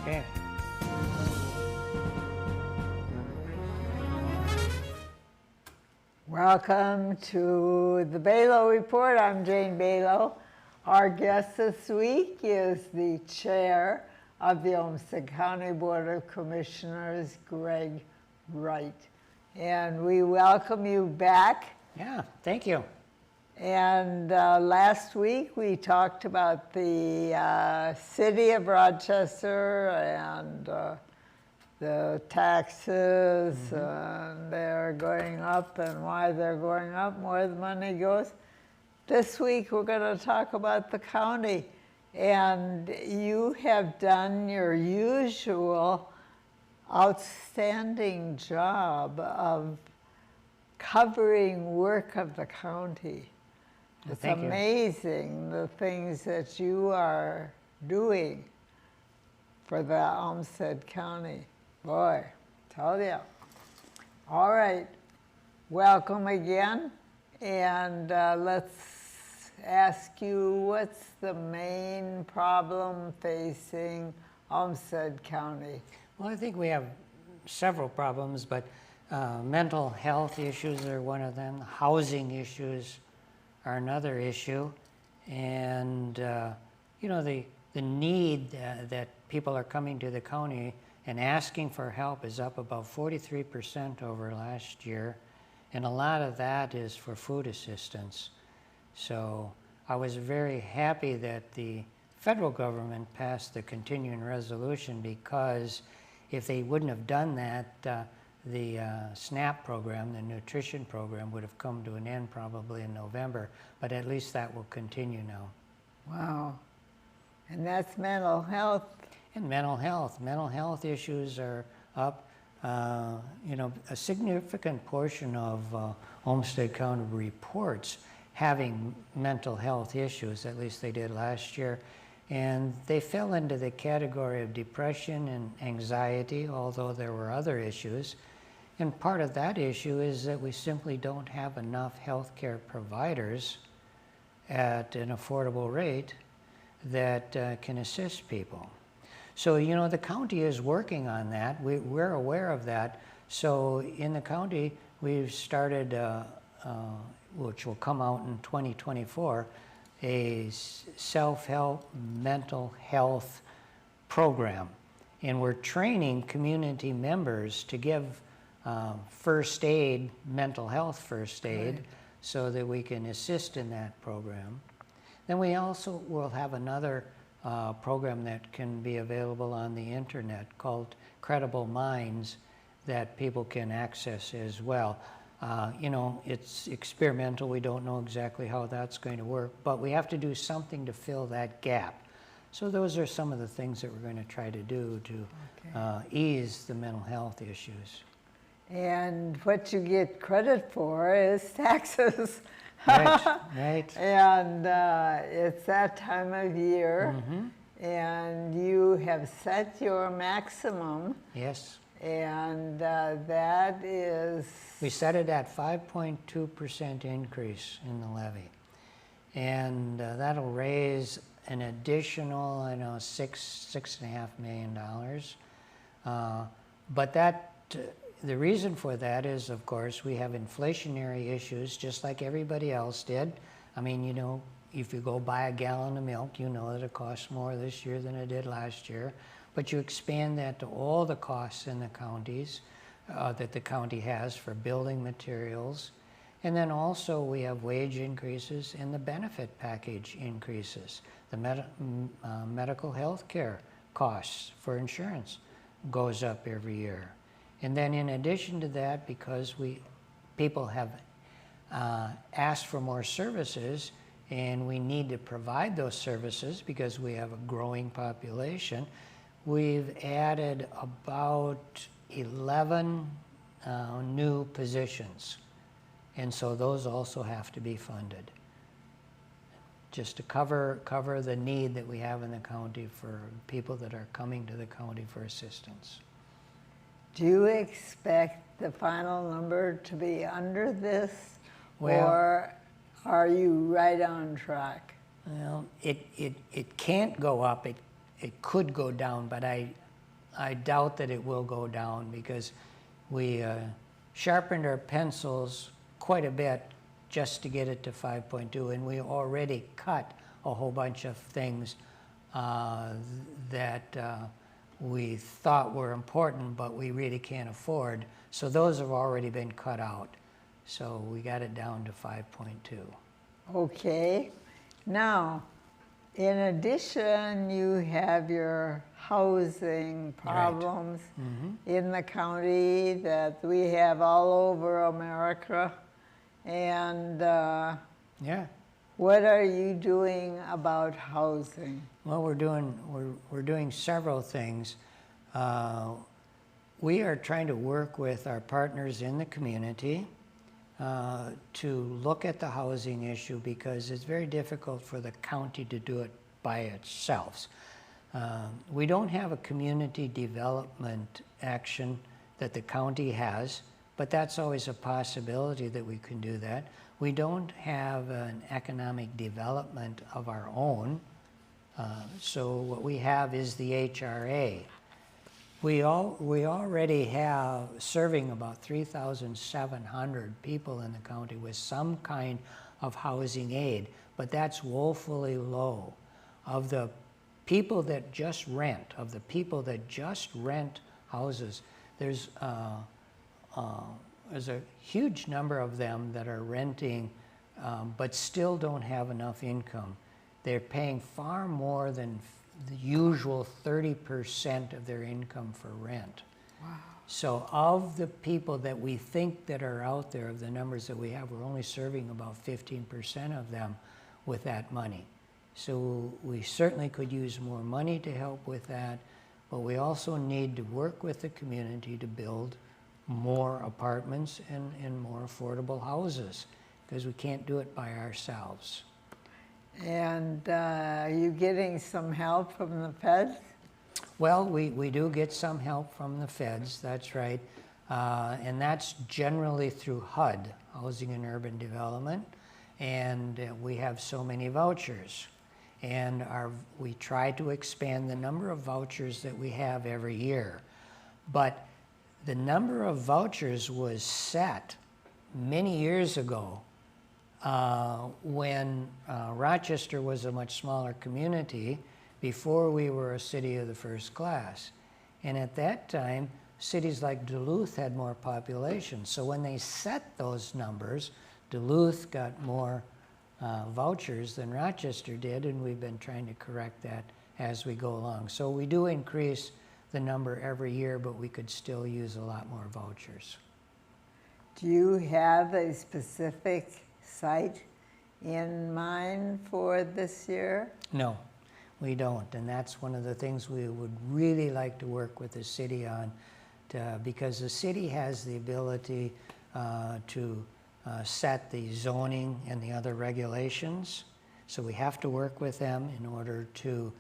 Okay. Welcome to the Belau Report. I'm Jane Belau. Our guest this week is the chair of the Olmsted County Board of Commissioners, Gregg Wright. And we welcome you back. Yeah, thank you. And last week we talked about the city of Rochester and the taxes, and they're going up and why they're going up, more the money goes. This week we're going to talk about the county, and you have done your usual outstanding job of covering work of the county. It's amazing the things that you are doing for the Olmsted County. Boy, tell you. All right, welcome again, and let's ask you, what's the main problem facing Olmsted County? Well, I think we have several problems, but mental health issues are one of them. Housing issues are another issue, and you know, the need that people are coming to the county and asking for help is up about 43% over last year, and a lot of that is for food assistance. So I was very happy that the federal government passed the continuing resolution, because if they wouldn't have done that, the SNAP program, the nutrition program, would have come to an end probably in November, but at least that will continue now. Wow. And that's mental health. And mental health issues are up. You know, a significant portion of Olmsted County reports having mental health issues, at least they did last year, and they fell into the category of depression and anxiety, although there were other issues. And part of that issue is that we simply don't have enough healthcare providers at an affordable rate that can assist people. So, you know, the county is working on that. We're aware of that. So in the county, we've started, which will come out in 2024, a self-help mental health program. And we're training community members to give first aid, mental health first aid, so that we can assist in that program. Then we also will have another program that can be available on the internet called Credible Minds that people can access as well. You know, it's experimental. We don't know exactly how that's going to work, but we have to do something to fill that gap. So those are some of the things that we're going to try to do to ease the mental health issues. And what you get credit for is taxes. Right. And it's that time of year, and you have set your maximum. Yes. And that is... We set it at 5.2% increase in the levy. And that'll raise an additional, I know, $6.5 million. But that, the reason for that is, of course, we have inflationary issues just like everybody else did. I mean, you know, if you go buy a gallon of milk, you know that it costs more this year than it did last year. But you expand that to all the costs in the counties that the county has for building materials. And then also we have wage increases and the benefit package increases. The medical health care costs for insurance goes up every year. And then in addition to that, because people have asked for more services, and we need to provide those services because we have a growing population, we've added about 11 new positions. And so those also have to be funded, just to cover the need that we have in the county for people that are coming to the county for assistance. Do you expect the final number to be under this, Well, or are you right on track? Well, it can't go up. It could go down, but I I doubt that it will go down because we sharpened our pencils quite a bit just to get it to 5.2, and we already cut a whole bunch of things that we thought were important, but we really can't afford. So those have already been cut out. So we got it down to 5.2. Okay. Now, in addition, you have your housing problems in the county that we have all over America. And Yeah. what are you doing about housing? Well, we're doing several things. We are trying to work with our partners in the community to look at the housing issue because it's very difficult for the county to do it by itself. We don't have a community development action that the county has, but that's always a possibility that we can do that. We don't have an economic development of our own, so what we have is the HRA. We already have serving about 3,700 people in the county with some kind of housing aid, but that's woefully low. Of the people that just rent, houses, there's a huge number of them that are renting but still don't have enough income. They're paying far more than the usual 30% of their income for rent. Wow. So of the people that we think that are out there, of the numbers that we have, we're only serving about 15% of them with that money. So we certainly could use more money to help with that, but we also need to work with the community to build more apartments and more affordable houses because we can't do it by ourselves. And are you getting some help from the feds? Well, we do get some help from the feds, that's right. And that's generally through HUD, Housing and Urban Development. And we have so many vouchers. And we try to expand the number of vouchers that we have every year. But the number of vouchers was set many years ago when Rochester was a much smaller community before we were a city of the first class. And at that time, cities like Duluth had more population. So when they set those numbers, Duluth got more vouchers than Rochester did, and we've been trying to correct that as we go along. So we do increase the number every year, but we could still use a lot more vouchers. Do you have a specific site in mind for this year? No, we don't, and that's one of the things we would really like to work with the city on, because the city has the ability to set the zoning and the other regulations. So we have to work with them in order to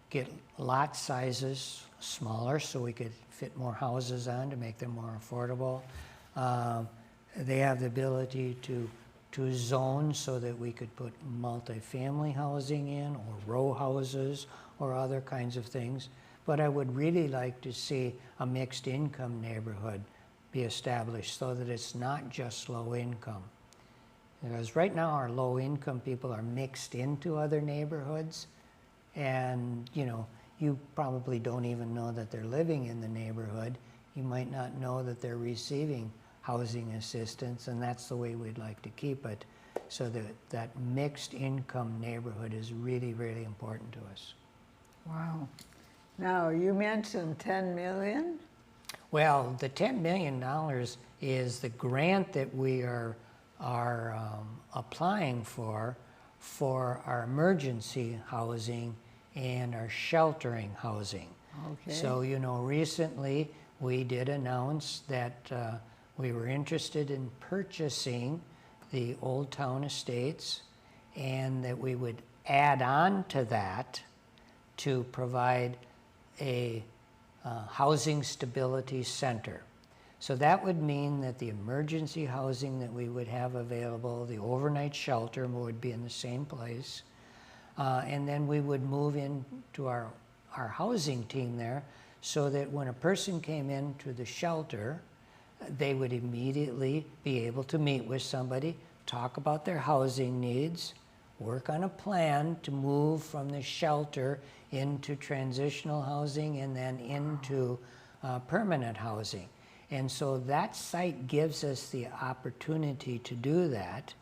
get lot sizes smaller so we could fit more houses on to make them more affordable. They have the ability to zone so that we could put multifamily housing in or row houses or other kinds of things. But I would really like to see a mixed income neighborhood be established so that it's not just low income. Because right now our low income people are mixed into other neighborhoods, and you probably don't even know that they're living in the neighborhood. You might not know that they're receiving housing assistance, and that's the way we'd like to keep it, so that mixed income neighborhood is really, really important to us. Wow. Now, you mentioned 10 million? Well, the $10 million is the grant that we are applying for our emergency housing and our sheltering housing. Okay. So, recently we did announce that we were interested in purchasing the Old Town Estates, and that we would add on to that to provide a housing stability center. So that would mean that the emergency housing that we would have available, the overnight shelter would be in the same place, and then we would move into our housing team there so that when a person came into the shelter, they would immediately be able to meet with somebody, talk about their housing needs, work on a plan to move from the shelter into transitional housing and then into permanent housing. And so that site gives us the opportunity to do that.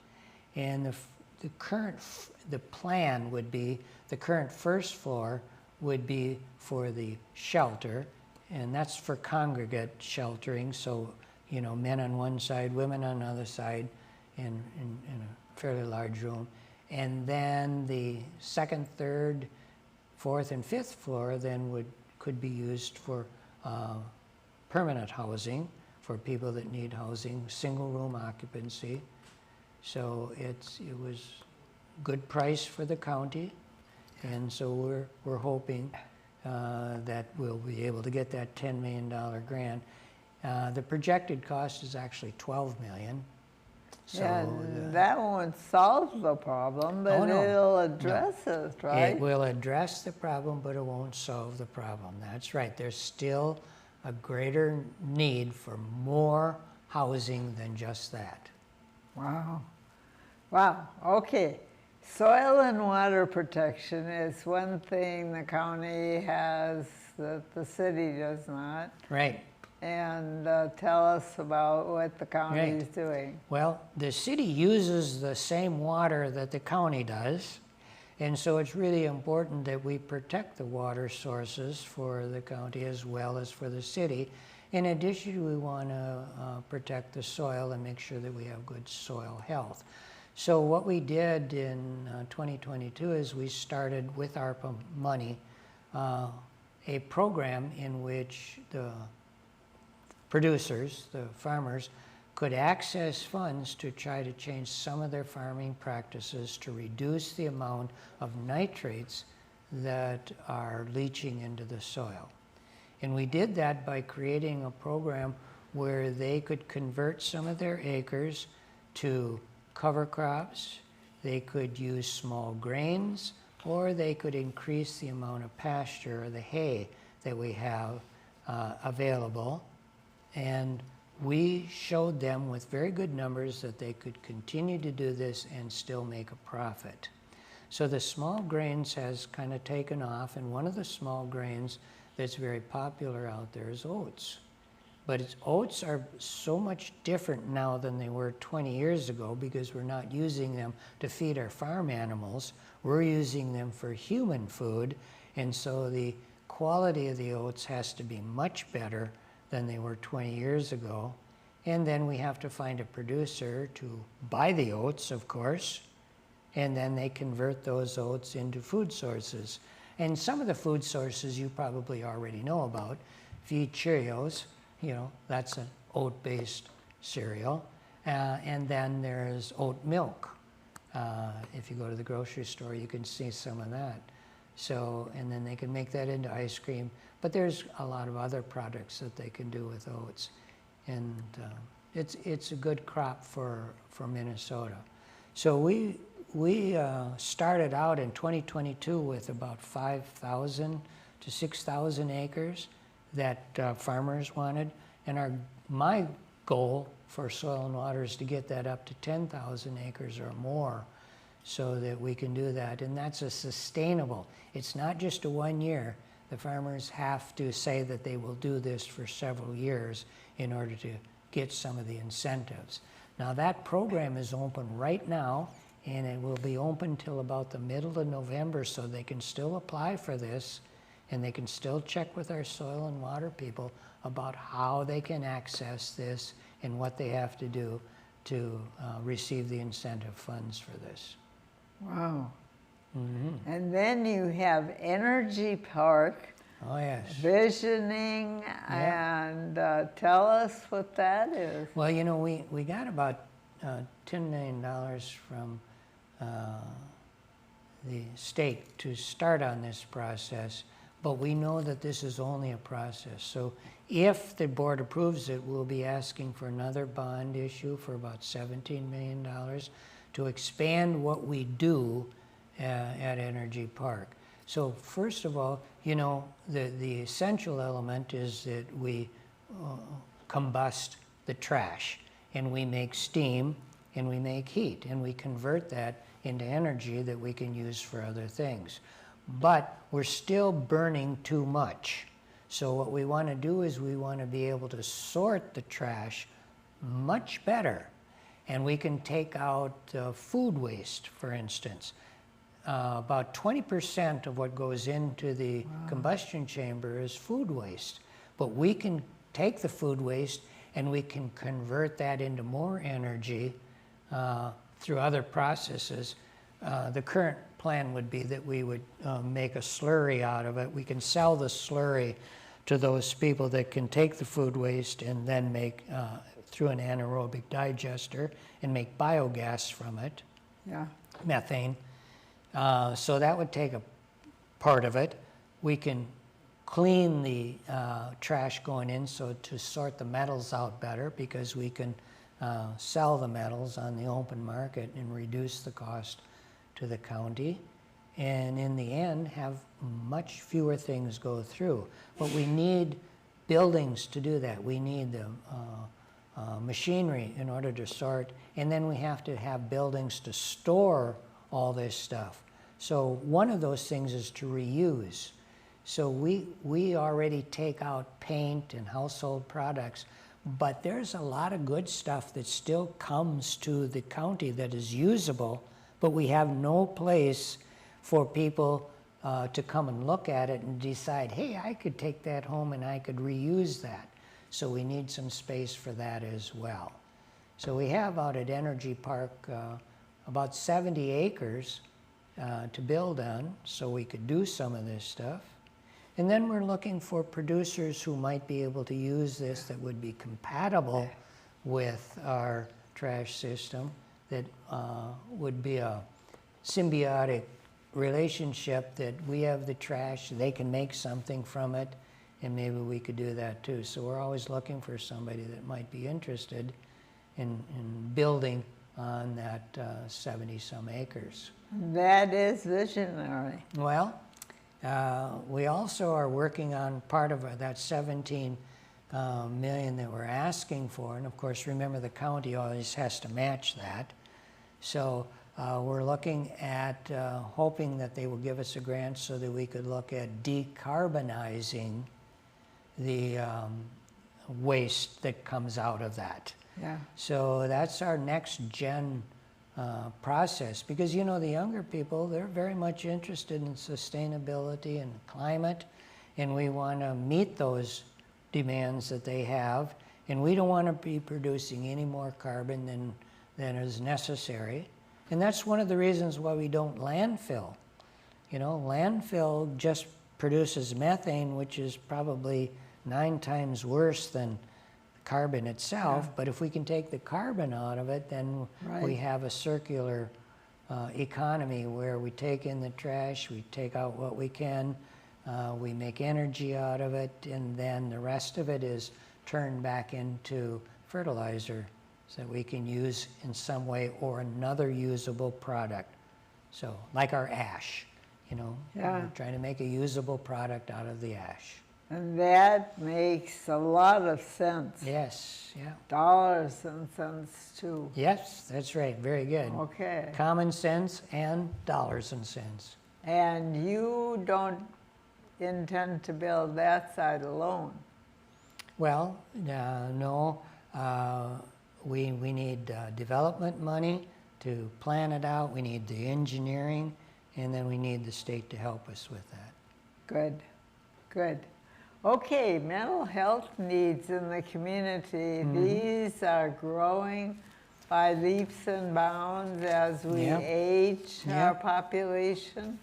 And the plan would be, the current first floor would be for the shelter, and that's for congregate sheltering, so men on one side, women on the other side, in a fairly large room. And then the second, third, fourth, and fifth floor then could be used for permanent housing for people that need housing, single room occupancy. So it was good price for the county, and so we're hoping that we'll be able to get that $10 million grant. The projected cost is actually $12 million. So yeah, that won't solve the problem, but it'll address it, right? It will address the problem, but it won't solve the problem. That's right. There's still a greater need for more housing than just that. Wow. Wow. Okay. Soil and water protection is one thing the county has that the city does not. Right. And tell us about what the county is doing. Well, the city uses the same water that the county does, and so it's really important that we protect the water sources for the county as well as for the city. In addition, we want to protect the soil and make sure that we have good soil health. So what we did in 2022 is we started with ARPA money a program in which the producers, the farmers, could access funds to try to change some of their farming practices to reduce the amount of nitrates that are leaching into the soil. And we did that by creating a program where they could convert some of their acres to cover crops, they could use small grains, or they could increase the amount of pasture or the hay that we have available. And we showed them with very good numbers that they could continue to do this and still make a profit. So the small grains has kind of taken off, and one of the small grains that's very popular out there is oats. But oats are so much different now than they were 20 years ago because we're not using them to feed our farm animals. We're using them for human food, and so the quality of the oats has to be much better than they were 20 years ago. And then we have to find a producer to buy the oats, of course, and then they convert those oats into food sources. And some of the food sources you probably already know about. If you eat Cheerios, that's an oat-based cereal. And then there's oat milk. If you go to the grocery store, you can see some of that. So, and then they can make that into ice cream. But there's a lot of other products that they can do with oats. And it's a good crop for Minnesota. So we started out in 2022 with about 5,000 to 6,000 acres that farmers wanted. And my goal for soil and water is to get that up to 10,000 acres or more so that we can do that. And that's a sustainable. It's not just a 1 year. The farmers have to say that they will do this for several years in order to get some of the incentives. Now that program is open right now, and it will be open till about the middle of November, so they can still apply for this, and they can still check with our soil and water people about how they can access this and what they have to do to receive the incentive funds for this. Wow. Mm-hmm. And then you have Energy Park. Oh, yes. Visioning, and tell us what that is. Well, we got about $10 million from the state to start on this process, but we know that this is only a process. So if the board approves it, we'll be asking for another bond issue for about $17 million to expand what we do at Energy Park. So first of all, you know, the essential element is that we combust the trash, and we make steam, and we make heat, and we convert that into energy that we can use for other things. But we're still burning too much. So what we want to do is we want to be able to sort the trash much better. And we can take out food waste, for instance. About 20% of what goes into the combustion chamber is food waste. But we can take the food waste and we can convert that into more energy through other processes. The current plan would be that we would make a slurry out of it. We can sell the slurry to those people that can take the food waste and then make, through an anaerobic digester, and make biogas from it, methane. So that would take a part of it. We can clean the trash going in so to sort the metals out better, because we can sell the metals on the open market and reduce the cost to the county, and in the end have much fewer things go through. But we need buildings to do that. We need the machinery in order to sort, and then we have to have buildings to store all this stuff. So one of those things is to reuse. So we already take out paint and household products, but there's a lot of good stuff that still comes to the county that is usable, but we have no place for people to come and look at it and decide, hey, I could take that home and I could reuse that. So we need some space for that as well. So we have out at Energy Park about 70 acres to build on, so we could do some of this stuff. And then we're looking for producers who might be able to use this that would be compatible with our trash system, that would be a symbiotic relationship, that we have the trash, they can make something from it, and maybe we could do that too. So we're always looking for somebody that might be interested in building on that 70-some acres. That is visionary. Well, we also are working on part of that 17 million that we're asking for, and of course, remember, the county always has to match that. So we're looking at hoping that they will give us a grant so that we could look at decarbonizing the waste that comes out of that. So that's our next gen process, because you know, the younger people, they're very much interested in sustainability and climate, and we want to meet those demands that they have, and we don't want to be producing any more carbon than is necessary. And that's one of the reasons why we don't landfill. You know, landfill just produces methane, which is probably 9 times worse than carbon itself. But if we can take the carbon out of it, then we have a circular economy where we take in the trash, we take out what we can, we make energy out of it, and then the rest of it is turned back into fertilizer so that we can use in some way or another usable product. So like our ash, you know, we're trying to make a usable product out of the ash. And that makes a lot of sense. Yes, yeah. Dollars and cents too. Yes, that's right, very good. Okay. Common sense and dollars and cents. And you don't intend to build that side alone? Well, no. We need development money to plan it out. We need the engineering, and then we need the state to help us with that. Good, good. Okay, mental health needs in the community. These are growing by leaps and bounds as we age our population,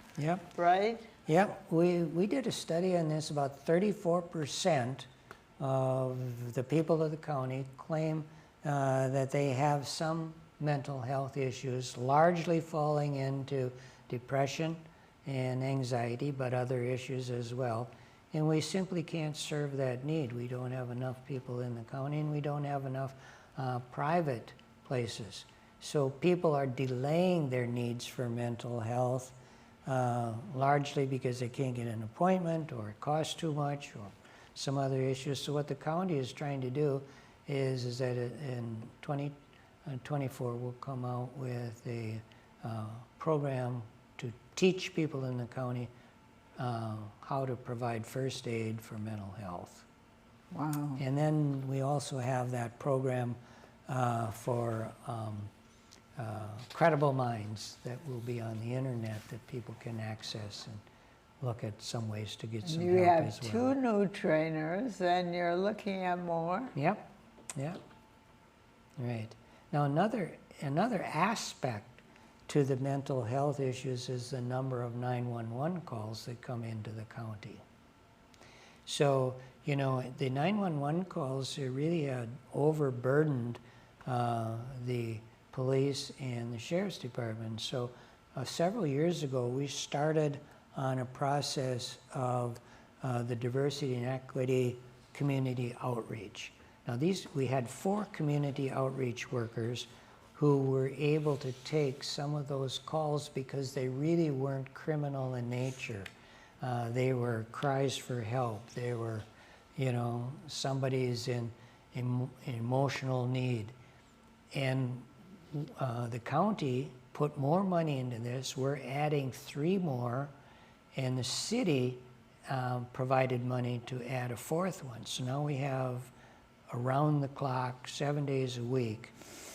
right? Yep, we did a study on this. About 34% of the people of the county claim that they have some mental health issues, largely falling into depression and anxiety, but other issues as well. And we simply can't serve that need. We don't have enough people in the county, and we don't have enough private places. So people are delaying their needs for mental health largely because they can't get an appointment or it costs too much or some other issues. So what the county is trying to do is that in 2024 we'll come out with a program to teach people in the county how to provide first aid for mental health. Wow. And then we also have that program for Credible Minds that will be on the internet that people can access and look at some ways to get some You help have as well. two new trainers, and you're looking at more. Yep, yep. Right. Now another aspect to the mental health issues is the number of 911 calls that come into the county. So, you know, the 911 calls really had overburdened the police and the sheriff's department. So several years ago, we started on a process of the diversity and equity community outreach. Now we had 4 community outreach workers who were able to take some of those calls because they really weren't criminal in nature. They were cries for help. They were, you know, somebody's in emotional need. And the county put more money into this. We're adding 3 more, and the city provided money to add a 4th one. So now we have around the clock, 7 days a week.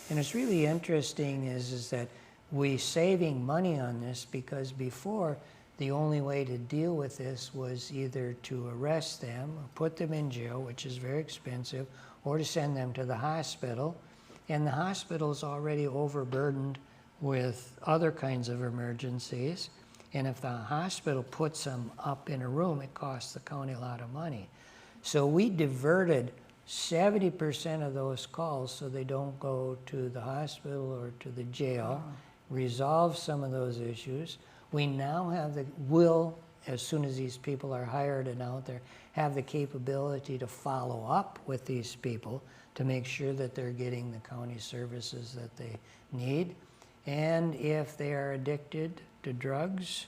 And it's really interesting is that we're saving money on this because before the only way to deal with this was either to arrest them or put them in jail, which is very expensive, or to send them to the hospital. And the hospital is already overburdened with other kinds of emergencies. And if the hospital puts them up in a room, it costs the county a lot of money. So we diverted 70% of those calls so they don't go to the hospital or to the jail, resolve some of those issues. We now have as soon as these people are hired and out there, have the capability to follow up with these people to make sure that they're getting the county services that they need. And if they are addicted to drugs,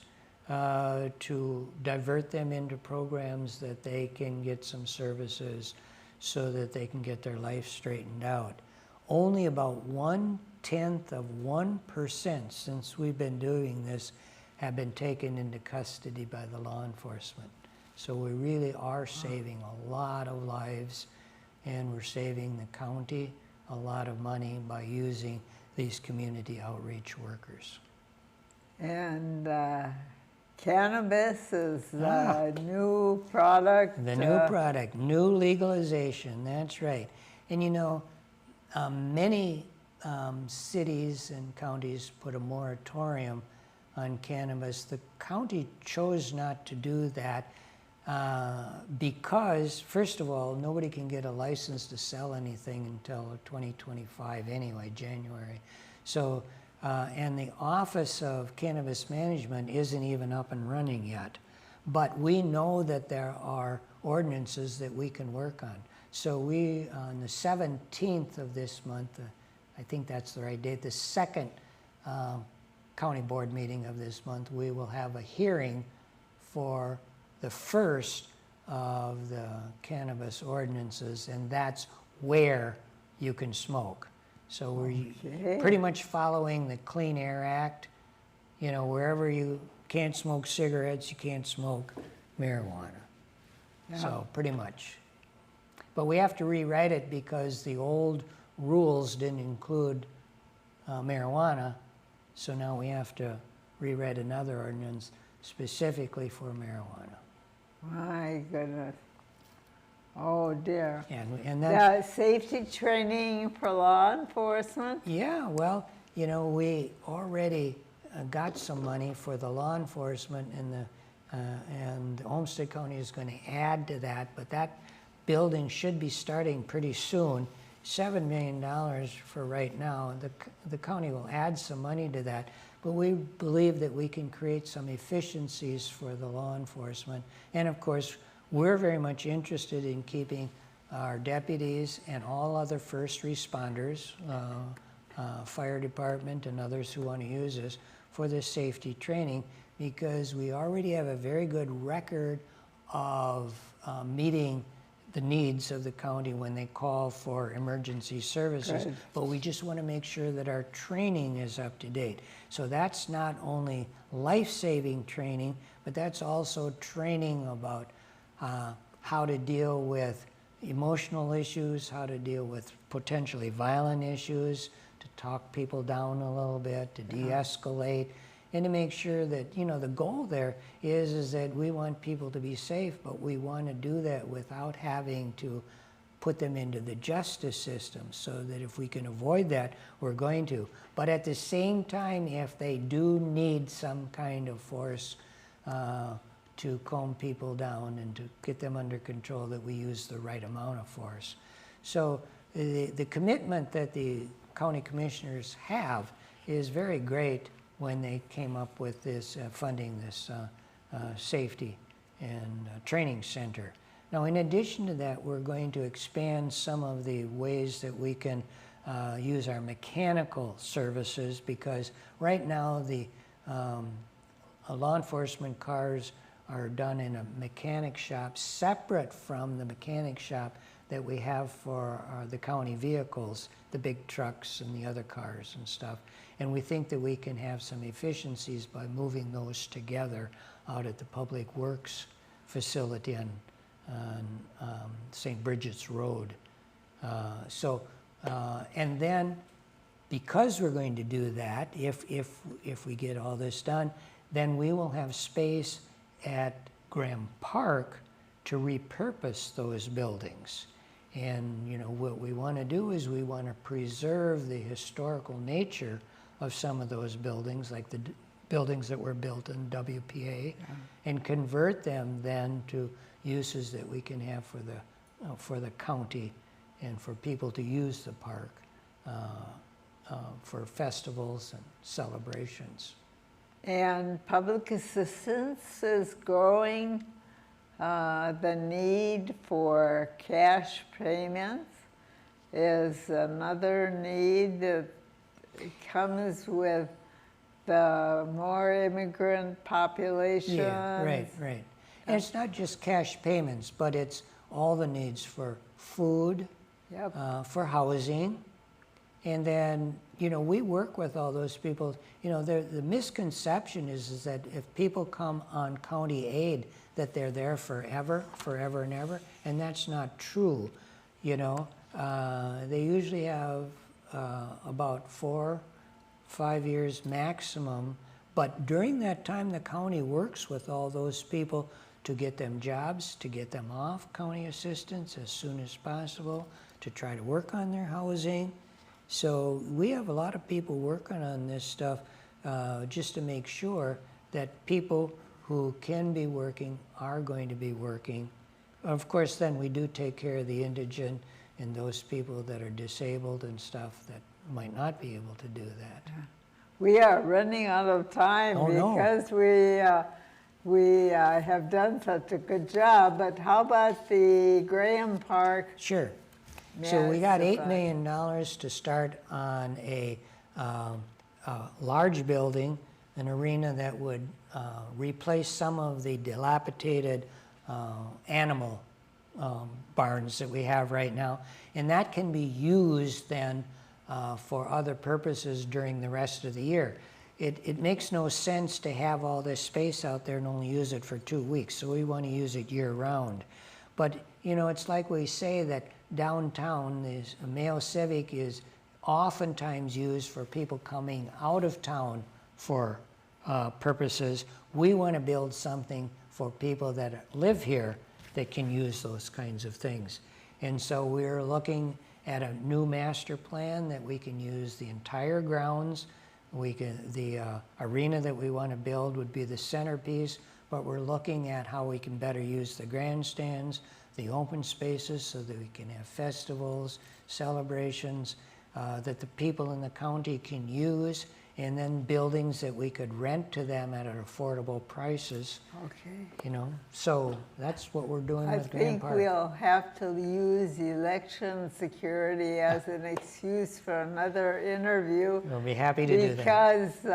to divert them into programs that they can get some services so that they can get their life straightened out. Only about 0.1% since we've been doing this have been taken into custody by the law enforcement. So we really are saving a lot of lives, and we're saving the county a lot of money by using these community outreach workers. And cannabis is the new product. The new product, new legalization, that's right. And you know, many cities and counties put a moratorium on cannabis. The county chose not to do that because, first of all, nobody can get a license to sell anything until 2025 anyway, January. So, and the Office of Cannabis Management isn't even up and running yet. But we know that there are ordinances that we can work on. So we, on the 17th of this month, I think that's the right date, the second county board meeting of this month, we will have a hearing for the first of the cannabis ordinances, and that's where you can smoke. So we're pretty much following the Clean Air Act. You know, wherever you can't smoke cigarettes, you can't smoke marijuana. Yeah. So pretty much. But we have to rewrite it because the old rules didn't include marijuana. So now we have to rewrite another ordinance specifically for marijuana. My goodness. Oh dear. And that safety training for law enforcement? Yeah, well, you know, we already got some money for the law enforcement, and Olmsted County is going to add to that, but that building should be starting pretty soon. $7 million for right now. The county will add some money to that, but we believe that we can create some efficiencies for the law enforcement. And of course, we're very much interested in keeping our deputies and all other first responders, fire department and others who want to use this, for this safety training because we already have a very good record of meeting the needs of the county when they call for emergency services. Good. But we just want to make sure that our training is up to date. So that's not only life-saving training, but that's also training about how to deal with emotional issues, how to deal with potentially violent issues, to talk people down a little bit, to de-escalate, and to make sure that, you know, the goal there is that we want people to be safe, but we want to do that without having to put them into the justice system, so that if we can avoid that, we're going to. But at the same time, if they do need some kind of force to calm people down and to get them under control, that we use the right amount of force. So the commitment that the county commissioners have is very great when they came up with this funding this safety and training center. Now, in addition to that, we're going to expand some of the ways that we can use our mechanical services, because right now the law enforcement cars are done in a mechanic shop separate from the mechanic shop that we have for the county vehicles, the big trucks and the other cars and stuff. And we think that we can have some efficiencies by moving those together out at the Public Works facility on St. Bridget's Road. And then, because we're going to do that, if we get all this done, then we will have space at Graham Park to repurpose those buildings. And you know, what we want to do is we want to preserve the historical nature of some of those buildings, like the buildings that were built in WPA, and convert them then to uses that we can have for the county and for people to use the park for festivals and celebrations. And public assistance is growing. The need for cash payments is another need that comes with the more immigrant population. Yeah, right. And it's not just cash payments, but it's all the needs for food, for housing, and then, you know, we work with all those people. You know, the misconception is that if people come on county aid, that they're there forever and ever, and that's not true. You know, they usually have about 4-5 years maximum, but during that time the county works with all those people to get them jobs, to get them off county assistance as soon as possible, to try to work on their housing. So we have a lot of people working on this stuff just to make sure that people who can be working are going to be working. Of course, then we do take care of the indigent and those people that are disabled and stuff that might not be able to do that. We are running out of time because we have done such a good job, but how about the Graham Park? Sure. So we got $8 million to start on a large building, an arena that would replace some of the dilapidated animal barns that we have right now. And that can be used then for other purposes during the rest of the year. It makes no sense to have all this space out there and only use it for 2 weeks, so we want to use it year-round. But, you know, it's like we say that downtown, this Mayo Civic is oftentimes used for people coming out of town for purposes. We want to build something for people that live here that can use those kinds of things. And so we're looking at a new master plan that we can use the entire grounds. The arena that we want to build would be the centerpiece, but we're looking at how we can better use the grandstands, the open spaces, so that we can have festivals, celebrations, that the people in the county can use, and then buildings that we could rent to them at affordable prices. Okay. You know, so that's what we're doing with Graham Park. I think we'll have to use election security as an excuse for another interview. We'll be happy to do that. Because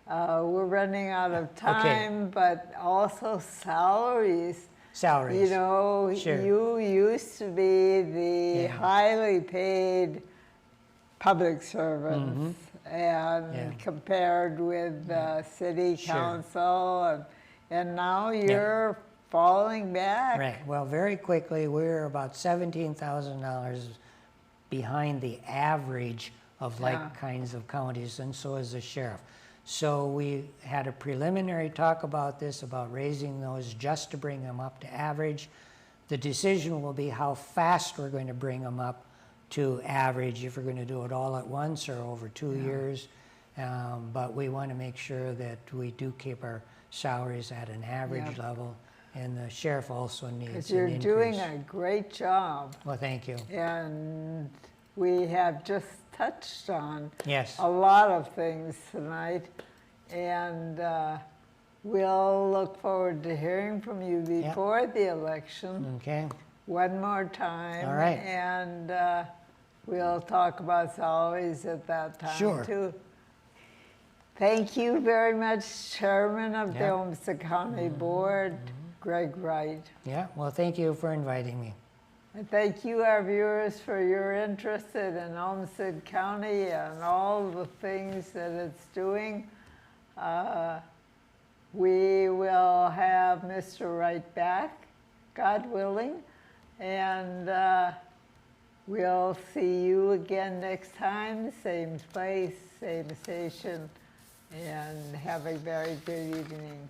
we're running out of time, but also salaries. Salaries. You know, Sure. you used to be the Yeah. highly paid public servants, and Yeah. compared with the city Sure. council, and now you're falling back. Right. Well, very quickly, we're about $17,000 behind the average of like Yeah. kinds of counties, and so is the sheriff. So we had a preliminary talk about this, about raising those just to bring them up to average. The decision will be how fast we're going to bring them up to average, if we're going to do it all at once or over 2 years. But we want to make sure that we do keep our salaries at an average level, and the sheriff also needs Because an you're increase. doing a great job, Well, thank you. and we have just touched on Yes. a lot of things tonight, and we'll look forward to hearing from you before the election Okay. one more time. All right. And we'll talk about salaries at that time Sure. too. Thank you very much, Chairman of the Yeah. Olmsted County Board, Gregg Wright. Yeah. Well, thank you for inviting me. And thank you, our viewers, for your interest in Olmsted County and all the things that it's doing. We will have Mr. Wright back, God willing, and we'll see you again next time, same place, same station, and have a very good evening.